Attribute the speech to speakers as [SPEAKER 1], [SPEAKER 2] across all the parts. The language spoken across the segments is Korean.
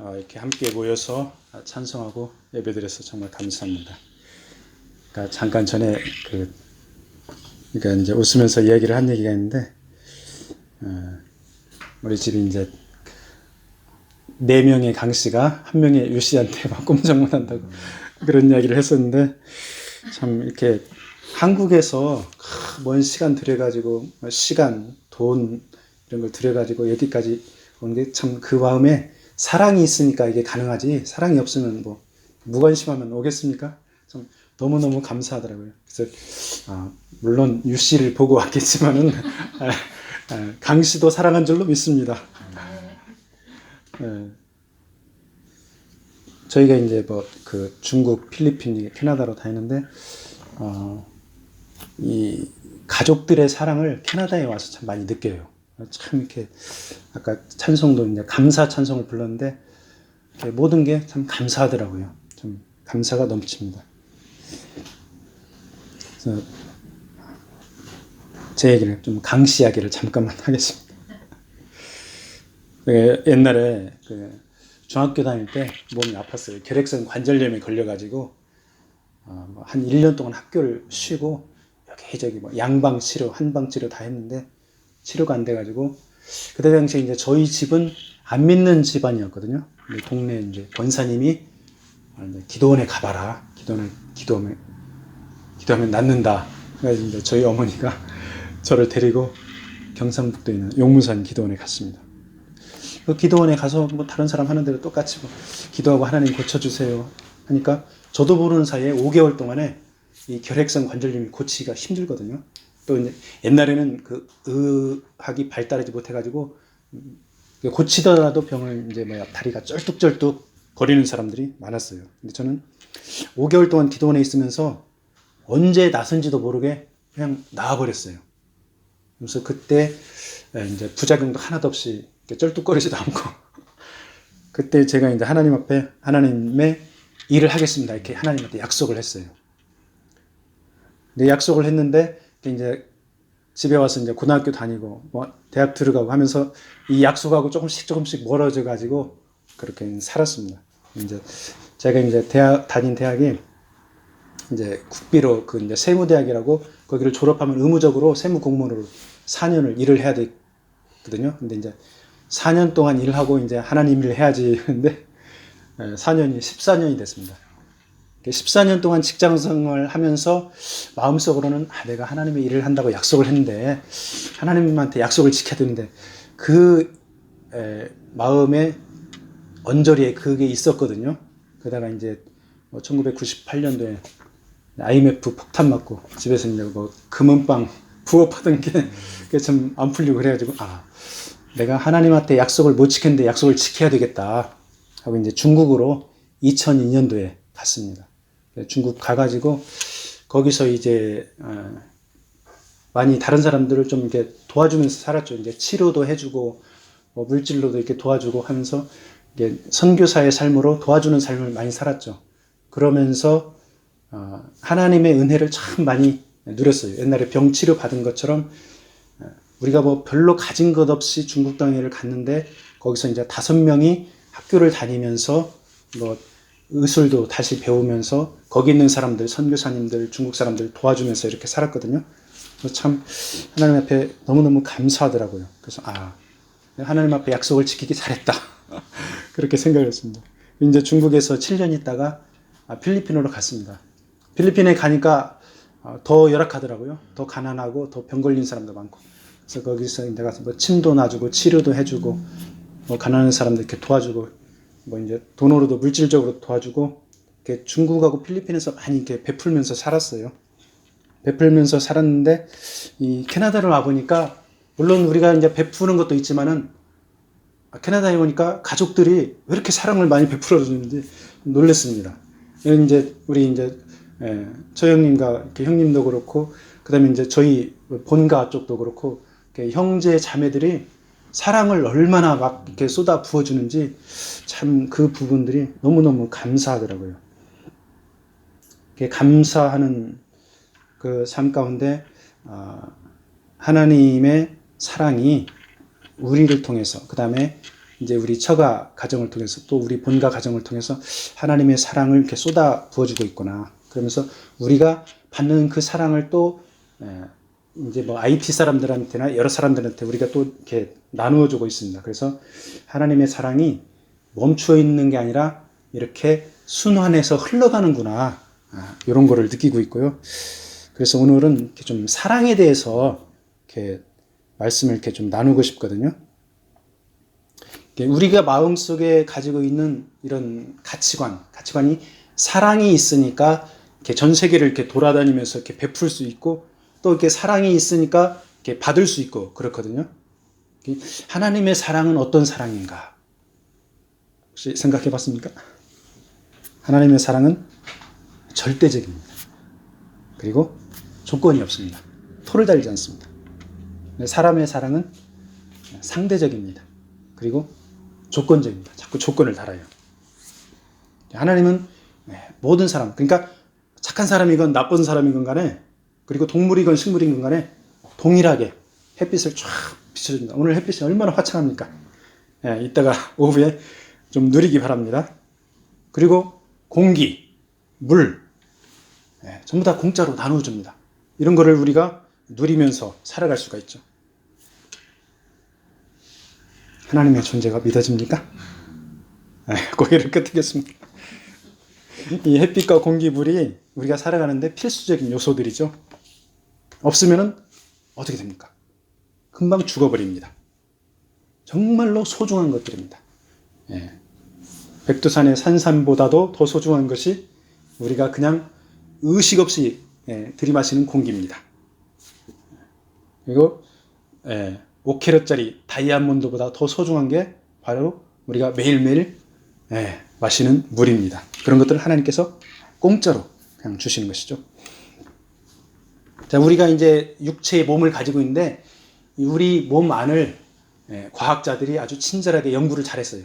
[SPEAKER 1] 이렇게 함께 모여서 찬송하고 예배드려서 정말 감사합니다. 그러니까 잠깐 전에 그러니까 이제 웃으면서 이야기를 한 얘기가 있는데, 우리 집이 이제 4명의 강 씨가 1명의 유 씨한테 막 꼼짝 못한다고 그런 이야기를 했었는데, 참 이렇게 한국에서 먼 시간 들여가지고 시간, 돈 이런 걸 들여가지고 여기까지 온 게 참 그 마음에 사랑이 있으니까 이게 가능하지, 사랑이 없으면 뭐 무관심하면 오겠습니까? 참 너무너무 감사하더라고요. 그래서 물론 유 씨를 보고 왔겠지만은 강 씨도 사랑한 줄로 믿습니다. 저희가 이제 중국, 필리핀, 캐나다로 다니는데 이 가족들의 사랑을 캐나다에 와서 참 많이 느껴요. 참 이렇게 아까 찬송도 이제 감사 찬송을 불렀는데 모든 게 참 감사하더라고요. 좀 감사가 넘칩니다. 그래서 제 얘기를 좀 강씨 이야기를 잠깐만 하겠습니다. 옛날에 중학교 다닐 때 몸이 아팠어요. 결핵성 관절염에 걸려가지고 한 1년 동안 학교를 쉬고 여기저기 양방 치료, 한방 치료 다 했는데 치료가 안 돼가지고, 그때 당시에 이제 저희 집은 안 믿는 집안이었거든요. 근데 동네 이제 권사님이 기도원에 가봐라. 기도하면 낫는다. 그래서 이제 저희 어머니가 저를 데리고 경상북도에 있는 용무산 기도원에 갔습니다. 그 기도원에 가서 다른 사람 하는 대로 똑같이 기도하고 하나님 고쳐주세요 하니까 저도 모르는 사이에 5개월 동안에 이 결핵성 관절염이 고치기가 힘들거든요. 또 이제 옛날에는 의학이 발달하지 못해가지고 고치더라도 병을 이제 다리가 쩔뚝쩔뚝 거리는 사람들이 많았어요. 근데 저는 5개월 동안 기도원에 있으면서 언제 나선지도 모르게 그냥 나와버렸어요. 그래서 그때 이제 부작용도 하나도 없이 쩔뚝거리지도 않고 그때 제가 이제 하나님 앞에 하나님의 일을 하겠습니다 이렇게 하나님한테 약속을 했어요. 근데 약속을 했는데 이제 집에 와서 이제 고등학교 다니고 대학 들어가고 하면서 이 약속하고 조금씩 멀어져 가지고 그렇게 살았습니다. 이제 제가 이제 다닌 대학이 이제 국비로 이제 세무대학이라고, 거기를 졸업하면 의무적으로 세무공무원으로 4년을 일을 해야 되거든요. 근데 이제 4년 동안 일을 하고 이제 하나님 일을 해야지 했는데 4년이 14년이 됐습니다. 14년 동안 직장생활을 하면서 마음속으로는 내가 하나님의 일을 한다고 약속을 했는데 하나님한테 약속을 지켜야 되는데 마음에 언저리에 그게 있었거든요. 그러다가 이제 1998년도에 IMF 폭탄 맞고 집에서 이제 금은빵 부업하던 게 좀 안 풀리고 그래가지고 내가 하나님한테 약속을 못 지켰는데 약속을 지켜야 되겠다 하고 이제 중국으로 2002년도에 갔습니다. 중국 가가지고 거기서 이제 많이 다른 사람들을 좀 이렇게 도와주면서 살았죠. 이제 치료도 해주고 물질로도 이렇게 도와주고 하면서 이게 선교사의 삶으로 도와주는 삶을 많이 살았죠. 그러면서 하나님의 은혜를 참 많이 누렸어요. 옛날에 병 치료 받은 것처럼 우리가 별로 가진 것 없이 중국 땅에를 갔는데 거기서 이제 5명이 학교를 다니면서 의술도 다시 배우면서 거기 있는 사람들, 선교사님들, 중국 사람들 도와주면서 이렇게 살았거든요. 그래서 참 하나님 앞에 너무너무 감사하더라고요. 그래서 하나님 앞에 약속을 지키기 잘했다. 그렇게 생각했습니다. 이제 중국에서 7년 있다가 필리핀으로 갔습니다. 필리핀에 가니까 더 열악하더라고요. 더 가난하고 더 병 걸린 사람도 많고. 그래서 거기서 내가 침도 놔주고 치료도 해주고 가난한 사람들 이렇게 도와주고 이제 돈으로도 물질적으로 도와주고 이렇게 중국하고 필리핀에서 많이 이렇게 베풀면서 살았어요. 베풀면서 살았는데 이 캐나다를 와 보니까 물론 우리가 이제 베푸는 것도 있지만은 캐나다에 오니까 가족들이 왜 이렇게 사랑을 많이 베풀어 주는지 놀랐습니다. 이제 우리 이제 저 형님과 이렇게 형님도 그렇고 그다음에 이제 저희 본가 쪽도 그렇고 형제 자매들이 사랑을 얼마나 막 이렇게 쏟아 부어주는지 참 그 부분들이 너무너무 감사하더라고요. 감사하는 그 삶 가운데 하나님의 사랑이 우리를 통해서, 그 다음에 이제 우리 처가 가정을 통해서 또 우리 본가 가정을 통해서 하나님의 사랑을 이렇게 쏟아 부어주고 있구나. 그러면서 우리가 받는 그 사랑을 또 이제 뭐 IT 사람들한테나 여러 사람들한테 우리가 또 이렇게 나누어 주고 있습니다. 그래서 하나님의 사랑이 멈추어 있는 게 아니라 이렇게 순환해서 흘러가는구나. 이런 거를 느끼고 있고요. 그래서 오늘은 이렇게 좀 사랑에 대해서 이렇게 말씀을 이렇게 좀 나누고 싶거든요. 우리가 마음속에 가지고 있는 이런 가치관이 사랑이 있으니까 이렇게 전 세계를 이렇게 돌아다니면서 이렇게 베풀 수 있고 또 이렇게 사랑이 있으니까 이렇게 받을 수 있고 그렇거든요. 하나님의 사랑은 어떤 사랑인가? 혹시 생각해 봤습니까? 하나님의 사랑은 절대적입니다. 그리고 조건이 없습니다. 토를 달지 않습니다. 사람의 사랑은 상대적입니다. 그리고 조건적입니다. 자꾸 조건을 달아요. 하나님은 모든 사람, 그러니까 착한 사람이건 나쁜 사람이건 간에 그리고 동물이건 식물이건 간에 동일하게 햇빛을 쫙 비춰줍니다. 오늘 햇빛이 얼마나 화창합니까? 이따가 오후에 좀 누리기 바랍니다. 그리고 공기, 물, 전부 다 공짜로 나눠줍니다. 이런 거를 우리가 누리면서 살아갈 수가 있죠. 하나님의 존재가 믿어집니까? 고개를 끄덕였습니다. 이 햇빛과 공기, 물이 우리가 살아가는데 필수적인 요소들이죠. 없으면은 어떻게 됩니까? 금방 죽어버립니다. 정말로 소중한 것들입니다. 백두산의 산삼보다도 더 소중한 것이 우리가 그냥 의식 없이 들이마시는 공기입니다. 그리고 5캐럿짜리 다이아몬드보다 더 소중한 게 바로 우리가 매일매일 마시는 물입니다. 그런 것들을 하나님께서 공짜로 그냥 주시는 것이죠. 자, 우리가 이제 육체의 몸을 가지고 있는데 우리 몸 안을 과학자들이 아주 친절하게 연구를 잘했어요.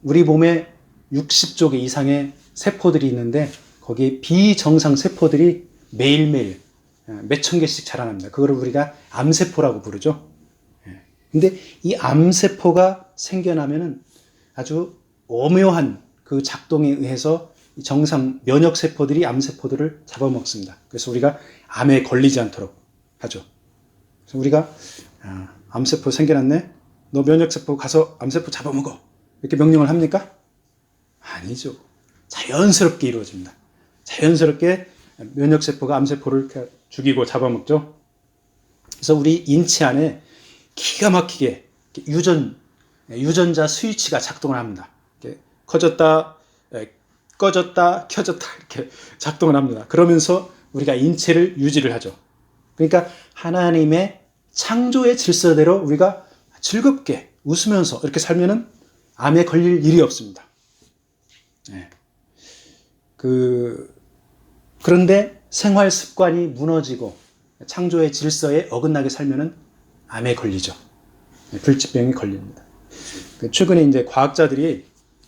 [SPEAKER 1] 우리 몸에 60조 개 이상의 세포들이 있는데 거기에 비정상 세포들이 매일매일 몇천 개씩 자라납니다. 그거를 우리가 암세포라고 부르죠. 근데 이 암세포가 생겨나면은 아주 오묘한 그 작동에 의해서 정상 면역세포들이 암세포들을 잡아먹습니다. 그래서 우리가 암에 걸리지 않도록 하죠. 그래서 우리가 암세포 생겨났네? 너 면역세포 가서 암세포 잡아먹어. 이렇게 명령을 합니까? 아니죠. 자연스럽게 이루어집니다. 자연스럽게 면역세포가 암세포를 죽이고 잡아먹죠. 그래서 우리 인체 안에 기가 막히게 유전자 스위치가 작동을 합니다. 이렇게 커졌다, 꺼졌다, 켜졌다 이렇게 작동을 합니다. 그러면서 우리가 인체를 유지를 하죠. 그러니까 하나님의 창조의 질서대로 우리가 즐겁게 웃으면서 이렇게 살면은 암에 걸릴 일이 없습니다. 그런데 생활 습관이 무너지고 창조의 질서에 어긋나게 살면은 암에 걸리죠. 불치병이 걸립니다. 최근에 이제 과학자들이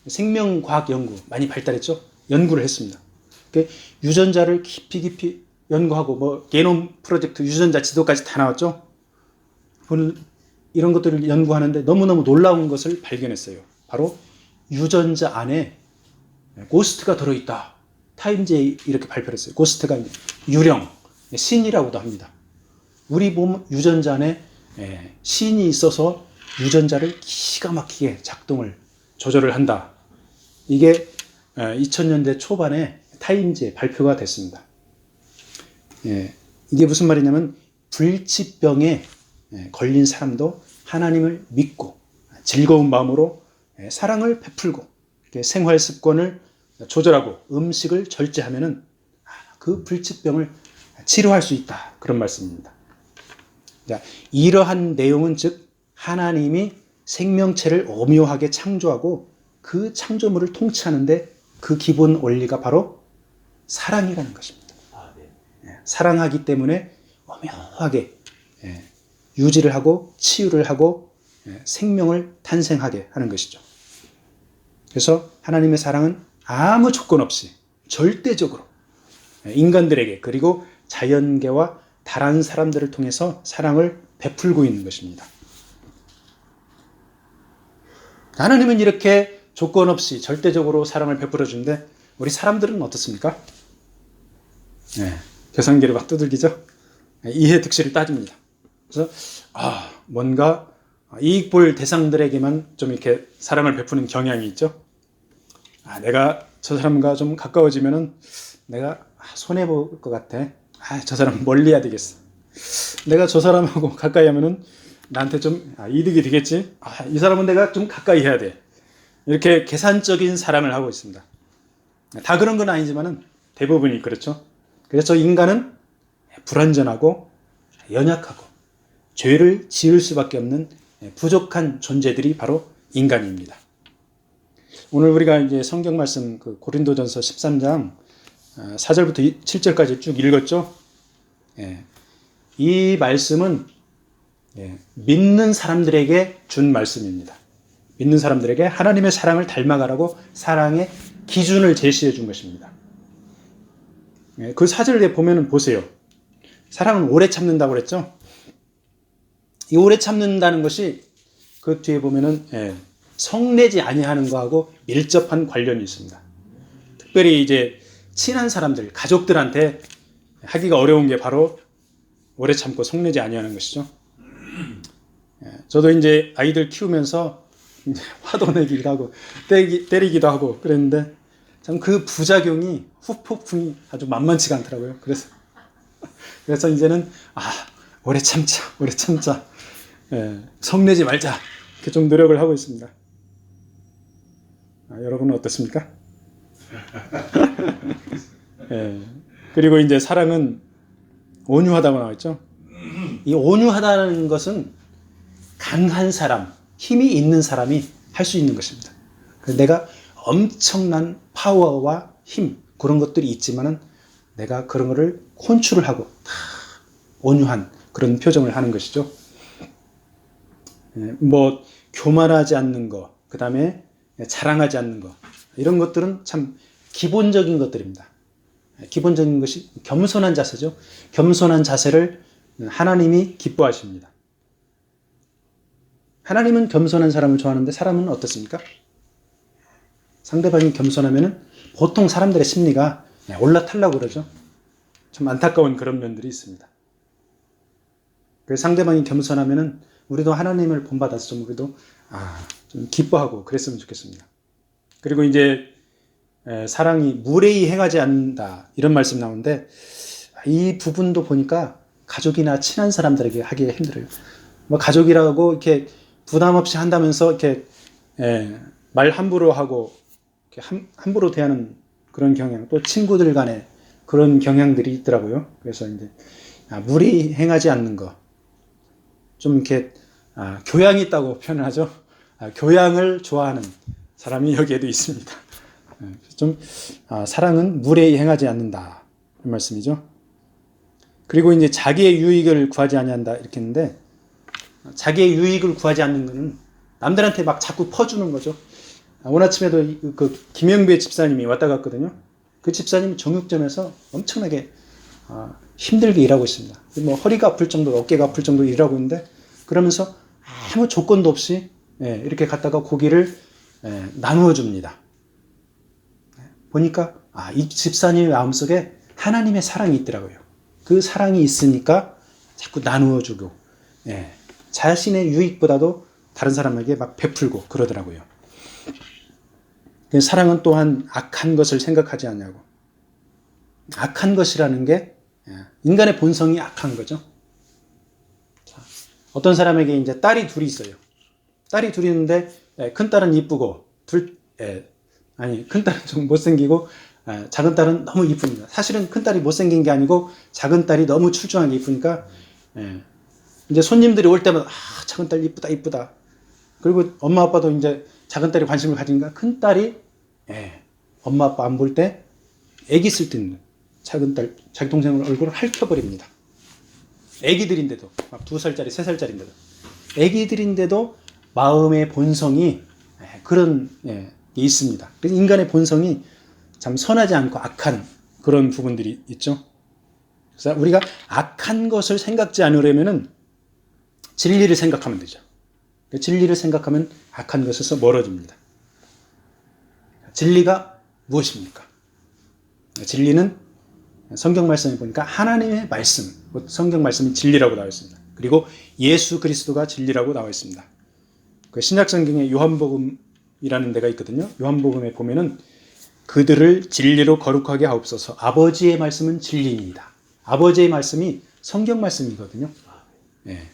[SPEAKER 1] 생명과학 연구 많이 발달했죠. 연구를 했습니다. 유전자를 깊이 연구하고 뭐 게놈 프로젝트 유전자 지도까지 다 나왔죠. 이런 것들을 연구하는데 너무너무 놀라운 것을 발견했어요. 바로 유전자 안에 고스트가 들어있다. 타임즈에 이렇게 발표를 했어요. 고스트가 유령, 신이라고도 합니다. 우리 몸 유전자 안에 신이 있어서 유전자를 기가 막히게 작동을 조절을 한다. 이게 2000년대 초반에 타임즈에 발표가 됐습니다. 이게 무슨 말이냐면 불치병에 걸린 사람도 하나님을 믿고 즐거운 마음으로 사랑을 베풀고 생활 습관을 조절하고 음식을 절제하면은 그 불치병을 치료할 수 있다. 그런 말씀입니다. 자, 이러한 내용은 즉 하나님이 생명체를 오묘하게 창조하고 그 창조물을 통치하는데 그 기본 원리가 바로 사랑이라는 것입니다. 사랑하기 때문에 오묘하게 유지를 하고 치유를 하고 생명을 탄생하게 하는 것이죠. 그래서 하나님의 사랑은 아무 조건 없이 절대적으로 인간들에게 그리고 자연계와 다른 사람들을 통해서 사랑을 베풀고 있는 것입니다. 하나님은 이렇게 조건 없이 절대적으로 사랑을 베풀어 주는데 우리 사람들은 어떻습니까? 계산기를 막 두들기죠. 이해 득실을 따집니다. 그래서 뭔가 이익 볼 대상들에게만 좀 이렇게 사랑을 베푸는 경향이 있죠. 내가 저 사람과 좀 가까워지면은 내가 손해 볼 것 같아. 저 사람 멀리 해야 되겠어. 내가 저 사람하고 가까이 하면은 나한테 좀 이득이 되겠지. 이 사람은 내가 좀 가까이 해야 돼. 이렇게 계산적인 사랑을 하고 있습니다. 다 그런 건 아니지만은 대부분이 그렇죠. 그래서 인간은 불완전하고 연약하고 죄를 지을 수밖에 없는 부족한 존재들이 바로 인간입니다. 오늘 우리가 이제 성경 말씀 고린도전서 13장 4절부터 7절까지 쭉 읽었죠. 이 말씀은 믿는 사람들에게 준 말씀입니다. 믿는 사람들에게 하나님의 사랑을 닮아가라고 사랑의 기준을 제시해 준 것입니다. 그 4절에 보면 보세요. 사랑은 오래 참는다고 그랬죠. 이 오래 참는다는 것이 그 뒤에 보면은 성내지 아니하는 거하고 밀접한 관련이 있습니다. 특별히 이제 친한 사람들, 가족들한테 하기가 어려운 게 바로 오래 참고 성내지 아니하는 것이죠. 저도 이제 아이들 키우면서 화도 내기도 하고 때리기도 하고 그랬는데 참 그 부작용이 후폭풍이 아주 만만치가 않더라고요. 그래서 이제는 오래 참자, 성내지 말자 이렇게 좀 노력을 하고 있습니다. 여러분은 어떻습니까? 그리고 이제 사랑은 온유하다고 나와있죠. 이 온유하다는 것은 강한 사람, 힘이 있는 사람이 할 수 있는 것입니다. 내가 엄청난 파워와 힘 그런 것들이 있지만은 내가 그런 거를 컨트롤을 하고 온유한 그런 표정을 하는 것이죠. 뭐 교만하지 않는 거, 그 다음에 자랑하지 않는 거 이런 것들은 참 기본적인 것들입니다. 기본적인 것이 겸손한 자세죠. 겸손한 자세를 하나님이 기뻐하십니다. 하나님은 겸손한 사람을 좋아하는데 사람은 어떻습니까? 상대방이 겸손하면은 보통 사람들의 심리가 올라타려고 그러죠. 좀 안타까운 그런 면들이 있습니다. 그래서 상대방이 겸손하면은 우리도 하나님을 본받아서 좀 우리도 좀 기뻐하고 그랬으면 좋겠습니다. 그리고 이제 사랑이 무례히 행하지 않는다 이런 말씀 나오는데 이 부분도 보니까 가족이나 친한 사람들에게 하기가 힘들어요. 뭐 가족이라고 이렇게 부담 없이 한다면서 이렇게 말 함부로 하고 이렇게 함부로 대하는 그런 경향, 또 친구들 간에 그런 경향들이 있더라고요. 그래서 이제 무례히 행하지 않는 거, 좀 이렇게 교양이 있다고 표현을 하죠. 교양을 좋아하는 사람이 여기에도 있습니다. 좀 사랑은 무례히 행하지 않는다 이 말씀이죠. 그리고 이제 자기의 유익을 구하지 아니한다 이렇게 했는데 자기의 유익을 구하지 않는 것은 남들한테 막 자꾸 퍼주는 거죠. 오늘 아침에도 그 김영배 집사님이 왔다 갔거든요. 그 집사님이 정육점에서 엄청나게 힘들게 일하고 있습니다. 뭐 허리가 아플 정도, 어깨가 아플 정도로 일하고 있는데 그러면서 아무 조건도 없이 이렇게 갖다가 고기를 나누어 줍니다. 보니까 이 집사님의 마음속에 하나님의 사랑이 있더라고요. 그 사랑이 있으니까 자꾸 나누어 주고 자신의 유익보다도 다른 사람에게 막 베풀고 그러더라고요. 사랑은 또한 악한 것을 생각하지 않냐고. 악한 것이라는 게 인간의 본성이 악한 거죠. 어떤 사람에게 이제 딸이 둘이 있어요. 딸이 둘이 있는데 큰 딸은 이쁘고 큰 딸은 좀 못생기고 작은 딸은 너무 이쁩니다. 사실은 큰 딸이 못생긴 게 아니고 작은 딸이 너무 출중하게 이쁘니까 이제 손님들이 올 때마다 작은 딸 이쁘다. 그리고 엄마 아빠도 이제 작은 딸이 관심을 가지니까 큰 딸이 엄마 아빠 안 볼 때 애기 있을 때는 작은 딸 자기 동생 얼굴을 밝혀버립니다. 애기들인데도 막 2살짜리 3살짜리인데도 애기들인데도 마음의 본성이 그런 게 있습니다. 그래서 인간의 본성이 참 선하지 않고 악한 그런 부분들이 있죠. 그래서 우리가 악한 것을 생각지 않으려면은 진리를 생각하면 되죠. 진리를 생각하면 악한 것에서 멀어집니다. 진리가 무엇입니까? 진리는 성경 말씀에 보니까 하나님의 말씀, 성경 말씀이 진리라고 나와 있습니다. 그리고 예수 그리스도가 진리라고 나와 있습니다. 그 신약 성경에 요한복음이라는 데가 있거든요. 요한복음에 보면은 그들을 진리로 거룩하게 하옵소서. 아버지의 말씀은 진리입니다. 아버지의 말씀이 성경 말씀이거든요. 예.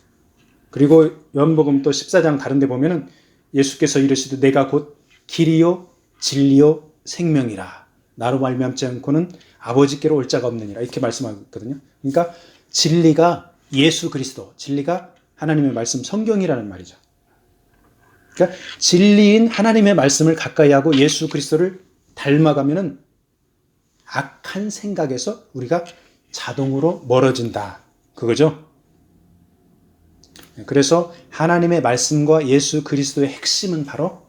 [SPEAKER 1] 그리고 요한복음 또 14장 다른 데 보면은 예수께서 이르시되 내가 곧 길이요 진리요 생명이라. 나로 말미암지 않고는 아버지께로 올 자가 없느니라. 이렇게 말씀하거든요. 그러니까 진리가 예수 그리스도, 진리가 하나님의 말씀 성경이라는 말이죠. 그러니까 진리인 하나님의 말씀을 가까이 하고 예수 그리스도를 닮아가면은 악한 생각에서 우리가 자동으로 멀어진다. 그거죠. 그래서 하나님의 말씀과 예수 그리스도의 핵심은 바로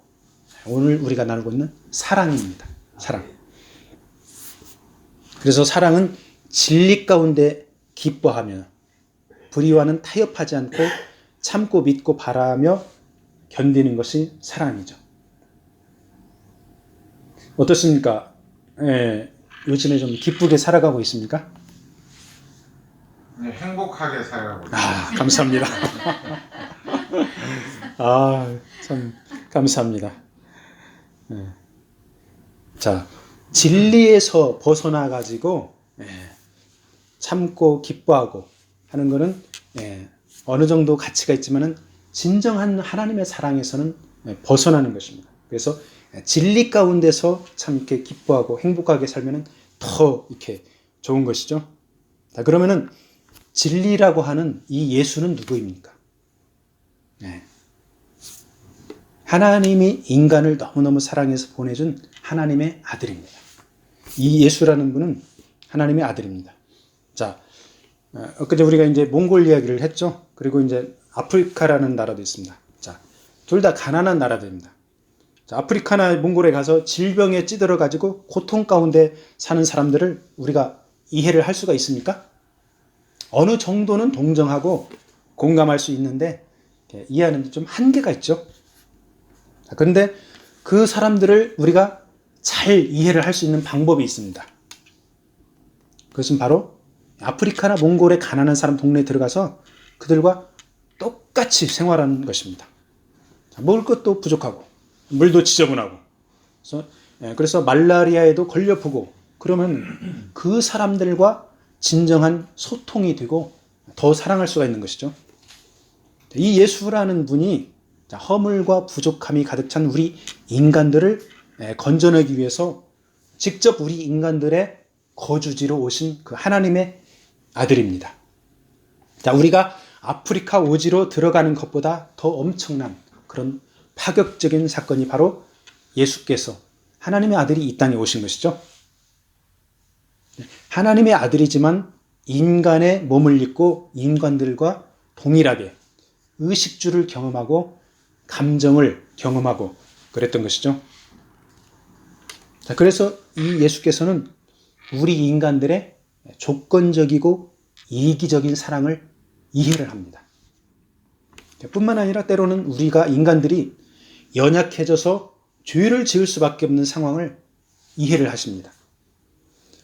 [SPEAKER 1] 오늘 우리가 나누고 있는 사랑입니다. 사랑. 그래서 사랑은 진리 가운데 기뻐하며 불의와는 타협하지 않고 참고 믿고 바라며 견디는 것이 사랑이죠. 어떻습니까? 요즘에 좀 기쁘게 살아가고 있습니까?
[SPEAKER 2] 네, 행복하게 살아가고 있습니다.
[SPEAKER 1] 감사합니다. 참 감사합니다. 자, 진리에서 벗어나 가지고 참고 기뻐하고 하는 것은 어느 정도 가치가 있지만은 진정한 하나님의 사랑에서는 벗어나는 것입니다. 그래서 진리 가운데서 참 이렇게 기뻐하고 행복하게 살면은 더 이렇게 좋은 것이죠. 자, 그러면은 진리라고 하는 이 예수는 누구입니까? 하나님이 인간을 너무너무 사랑해서 보내준 하나님의 아들입니다. 이 예수라는 분은 하나님의 아들입니다. 자, 엊그제 우리가 이제 몽골 이야기를 했죠. 그리고 이제 아프리카라는 나라도 있습니다. 자, 둘 다 가난한 나라들입니다. 자, 아프리카나 몽골에 가서 질병에 찌들어 가지고 고통 가운데 사는 사람들을 우리가 이해를 할 수가 있습니까? 어느 정도는 동정하고 공감할 수 있는데 이해하는 데 좀 한계가 있죠. 그런데 그 사람들을 우리가 잘 이해를 할 수 있는 방법이 있습니다. 그것은 바로 아프리카나 몽골의 가난한 사람 동네에 들어가서 그들과 똑같이 생활하는 것입니다. 먹을 것도 부족하고 물도 지저분하고 그래서 말라리아에도 걸려보고 그러면 그 사람들과 진정한 소통이 되고 더 사랑할 수가 있는 것이죠. 이 예수라는 분이 허물과 부족함이 가득 찬 우리 인간들을 건져내기 위해서 직접 우리 인간들의 거주지로 오신 그 하나님의 아들입니다. 자, 우리가 아프리카 오지로 들어가는 것보다 더 엄청난 그런 파격적인 사건이 바로 예수께서 하나님의 아들이 이 땅에 오신 것이죠. 하나님의 아들이지만 인간의 몸을 입고 인간들과 동일하게 의식주를 경험하고 감정을 경험하고 그랬던 것이죠. 자, 그래서 이 예수께서는 우리 인간들의 조건적이고 이기적인 사랑을 이해를 합니다. 뿐만 아니라 때로는 우리가 인간들이 연약해져서 죄를 지을 수밖에 없는 상황을 이해를 하십니다.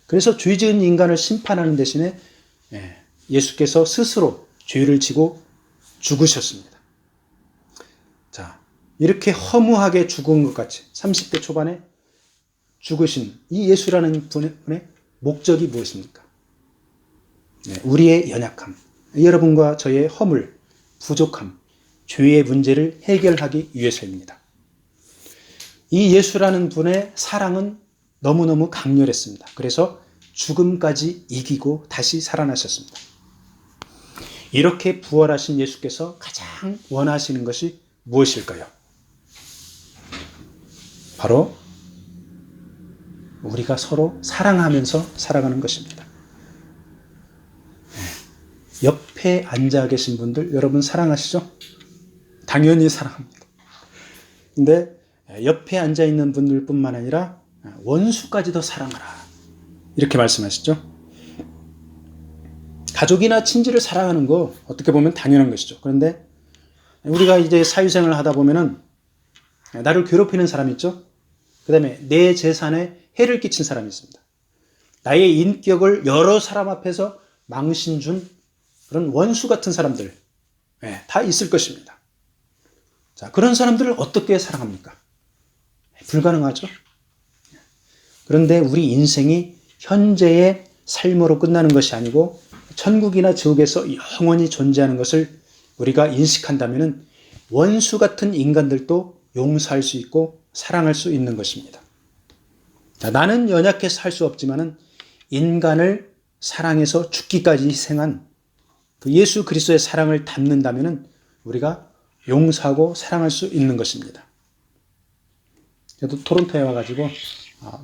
[SPEAKER 1] 그래서 죄 지은 인간을 심판하는 대신에 예수께서 스스로 죄를 지고 죽으셨습니다. 자, 이렇게 허무하게 죽은 것 같이 30대 초반에 죽으신 이 예수라는 분의 목적이 무엇입니까? 우리의 연약함, 여러분과 저의 허물, 부족함, 죄의 문제를 해결하기 위해서입니다. 이 예수라는 분의 사랑은 너무너무 강렬했습니다. 그래서 죽음까지 이기고 다시 살아나셨습니다. 이렇게 부활하신 예수께서 가장 원하시는 것이 무엇일까요? 바로 우리가 서로 사랑하면서 살아가는 것입니다. 옆에 앉아 계신 분들 여러분 사랑하시죠? 당연히 사랑합니다. 근데 옆에 앉아 있는 분들뿐만 아니라 원수까지도 사랑하라 이렇게 말씀하시죠. 가족이나 친지를 사랑하는 거 어떻게 보면 당연한 것이죠. 그런데 우리가 이제 사회생활을 하다 보면은 나를 괴롭히는 사람이 있죠. 그 다음에 내 재산에 해를 끼친 사람이 있습니다. 나의 인격을 여러 사람 앞에서 망신 준 그런 원수 같은 사람들, 다 있을 것입니다. 자, 그런 사람들을 어떻게 사랑합니까? 불가능하죠. 그런데 우리 인생이 현재의 삶으로 끝나는 것이 아니고 천국이나 지옥에서 영원히 존재하는 것을 우리가 인식한다면 원수 같은 인간들도 용서할 수 있고 사랑할 수 있는 것입니다. 자, 나는 연약해서 할 수 없지만은 인간을 사랑해서 죽기까지 희생한 그 예수 그리스도의 사랑을 담는다면은 우리가 용서하고 사랑할 수 있는 것입니다. 저도 토론토에 와가지고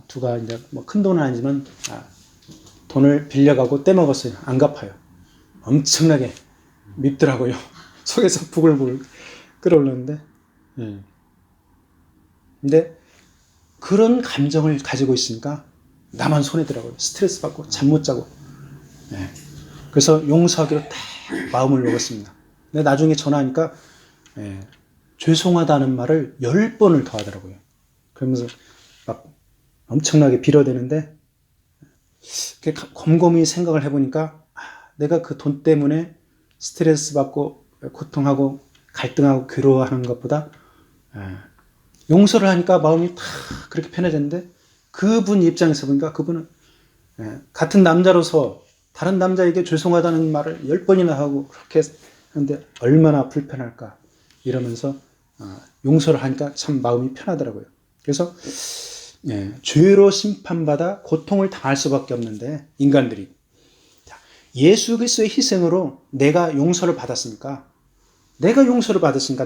[SPEAKER 1] 두가 이제 뭐 큰 돈은 아니지만 돈을 빌려가고 떼먹었어요. 안 갚아요. 엄청나게 밉더라고요. 속에서 부글부글 끓어올랐는데, 근데 그런 감정을 가지고 있으니까 나만 손해더라고요. 스트레스 받고 잠 못 자고. 그래서 용서하기로 딱 마음을 먹었습니다. 근데 나중에 전화하니까 죄송하다는 말을 10번을 더 하더라고요. 그러면서 막 엄청나게 빌어대는데 곰곰이 생각을 해보니까 내가 그 돈 때문에 스트레스 받고 고통하고 갈등하고 괴로워하는 것보다 용서를 하니까 마음이 다 그렇게 편해졌는데 그분 입장에서 보니까 그분은 같은 남자로서 다른 남자에게 죄송하다는 말을 10번이나 하고 그렇게 하는데 얼마나 불편할까 이러면서 용서를 하니까 참 마음이 편하더라고요. 그래서 죄로 심판받아 고통을 당할 수밖에 없는데 인간들이 예수 그리스도의 희생으로 내가 용서를 받았으니까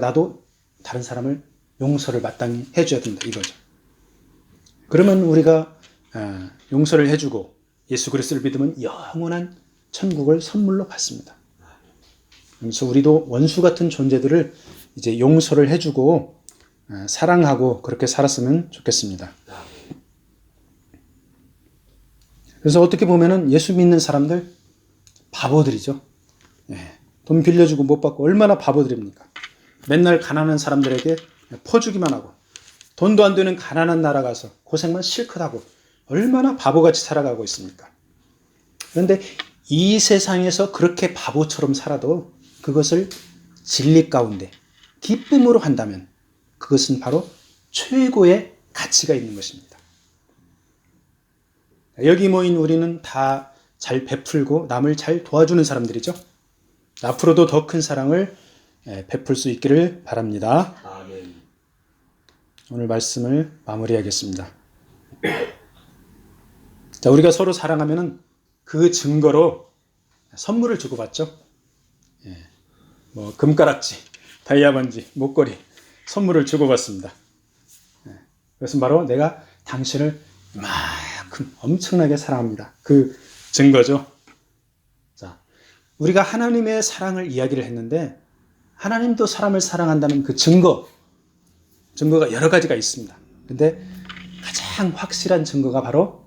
[SPEAKER 1] 나도 다른 사람을 용서를 마땅히 해줘야 된다 이거죠. 그러면 우리가 용서를 해주고 예수 그리스도를 믿으면 영원한 천국을 선물로 받습니다. 그래서 우리도 원수 같은 존재들을 이제 용서를 해주고 사랑하고 그렇게 살았으면 좋겠습니다. 그래서 어떻게 보면은 예수 믿는 사람들 바보들이죠. 돈 빌려주고 못 받고 얼마나 바보들입니까? 맨날 가난한 사람들에게 퍼주기만 하고 돈도 안 되는 가난한 나라 가서 고생만 실컷 하고 얼마나 바보같이 살아가고 있습니까? 그런데 이 세상에서 그렇게 바보처럼 살아도 그것을 진리 가운데 기쁨으로 한다면 그것은 바로 최고의 가치가 있는 것입니다. 여기 모인 우리는 다 잘 베풀고 남을 잘 도와주는 사람들이죠. 앞으로도 더 큰 사랑을 베풀 수 있기를 바랍니다.
[SPEAKER 3] 아멘.
[SPEAKER 1] 오늘 말씀을 마무리하겠습니다. 자, 우리가 서로 사랑하면은 그 증거로 선물을 주고받죠. 뭐 금가락지, 다이아반지, 목걸이 선물을 주고받습니다. 그것은 바로 내가 당신을 이만큼 엄청나게 사랑합니다. 그 증거죠. 자, 우리가 하나님의 사랑을 이야기를 했는데 하나님도 사람을 사랑한다는 그 증거가 여러 가지가 있습니다. 근데 가장 확실한 증거가 바로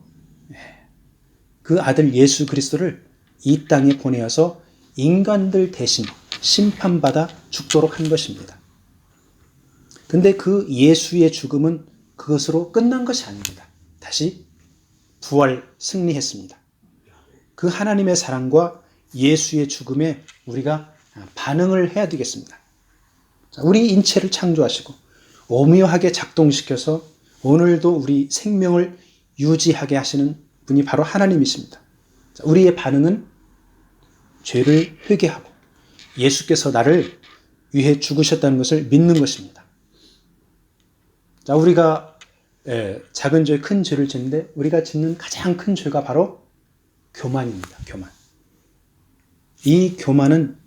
[SPEAKER 1] 그 아들 예수 그리스도를 이 땅에 보내어서 인간들 대신 심판받아 죽도록 한 것입니다. 근데 그 예수의 죽음은 그것으로 끝난 것이 아닙니다. 다시 부활 승리했습니다. 그 하나님의 사랑과 예수의 죽음에 우리가 반응을 해야 되겠습니다. 우리 인체를 창조하시고 오묘하게 작동시켜서 오늘도 우리 생명을 유지하게 하시는 분이 바로 하나님이십니다. 우리의 반응은 죄를 회개하고 예수께서 나를 위해 죽으셨다는 것을 믿는 것입니다. 자, 우리가 작은 죄, 큰 죄를 짓는데 우리가 짓는 가장 큰 죄가 바로 교만입니다. 교만. 이 교만은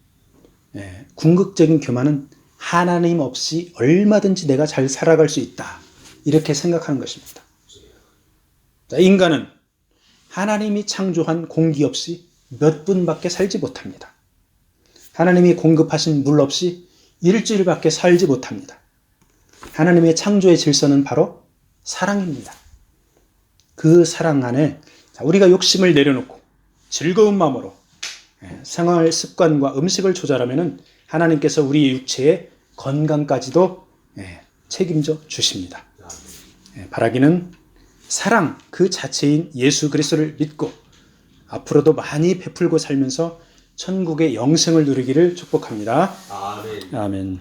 [SPEAKER 1] 궁극적인 교만은 하나님 없이 얼마든지 내가 잘 살아갈 수 있다. 이렇게 생각하는 것입니다. 자, 인간은 하나님이 창조한 공기 없이 몇 분밖에 살지 못합니다. 하나님이 공급하신 물 없이 일주일밖에 살지 못합니다. 하나님의 창조의 질서는 바로 사랑입니다. 그 사랑 안에 우리가 욕심을 내려놓고 즐거운 마음으로 생활 습관과 음식을 조절하면 하나님께서 우리의 육체에 건강까지도 책임져 주십니다. 바라기는 사랑 그 자체인 예수 그리스도를 믿고 앞으로도 많이 베풀고 살면서 천국의 영생을 누리기를 축복합니다.
[SPEAKER 3] 아멘.
[SPEAKER 1] 아멘.